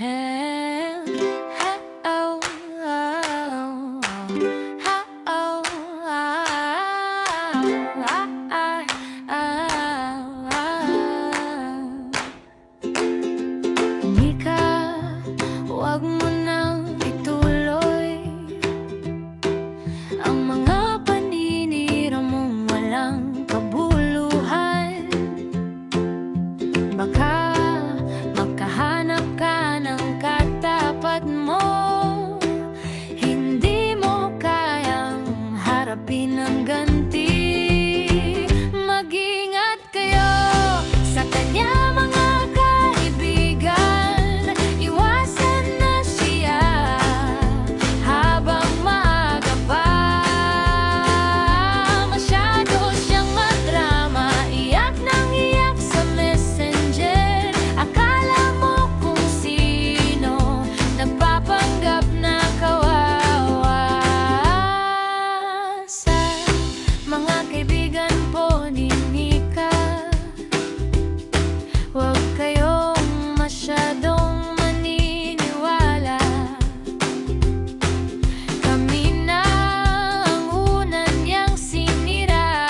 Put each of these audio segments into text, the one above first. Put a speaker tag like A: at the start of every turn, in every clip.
A: Mika, huwag mo nang ituloy ang mga paninira mong walang kabuluhan. Baka makahanap ka ng katapat mo, hindi mo kayang harapin ang ganti. Mag-ingat kayo sa kanya, mga kaibigan. Iwasan na siya habang maaga pa. Masyado siyang madrama, iyak nang iyak sa messenger. Akala mo kung sino, nagpapanggap na kawawa. Sa mga kaibigan po ni Mika, huwag kayong masyadong maniniwala. Kami na ang una niyang siniraan.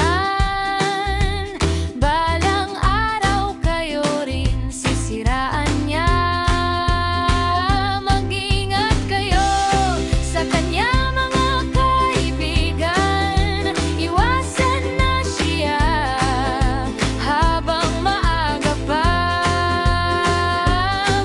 A: Balang araw kayo rin sisiraan niya. Mag-ingat kayo sa kanya, mga kaibigan. Iwasan na siya habang maaga pa.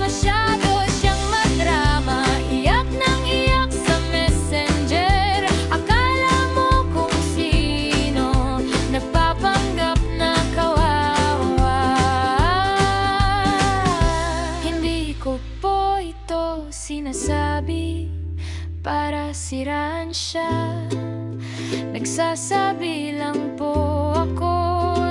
A: Masyado siyang madrama, iyak nang iyak sa messenger. Akala mo kung sino, nagpapanggap na kawawa. Hindi ko po ito sinasabi para siraan siya. Nagsasabi lang po ako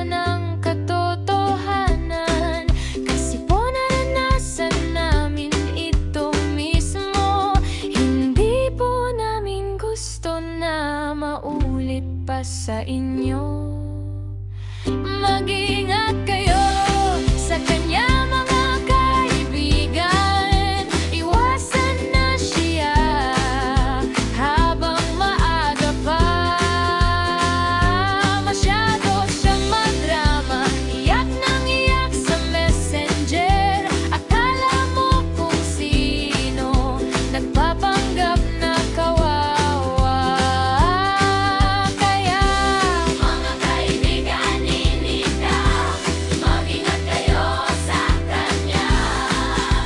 A: ng katotohanan, kasi po naranasan namin ito mismo. Hindi po namin gusto na maulit pa sa inyo. Mag-ingat kayo sa kanya, mga kaibigan. Iwasan na siya habang maaga pa. Masyado siyang madrama, iyak nang iyak sa messenger. Akala mo kung sino, nagpapanggap na kawawa. Kaya mga kaibigan ni Mika, mag-ingat kayo sa kanya.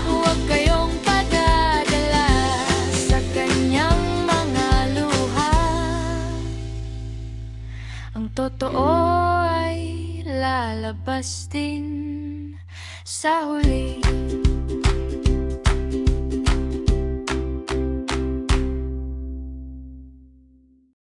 A: Huwag kayong padadala sa kanyang mga luha. Ang totoo ay lalabas din sa huli.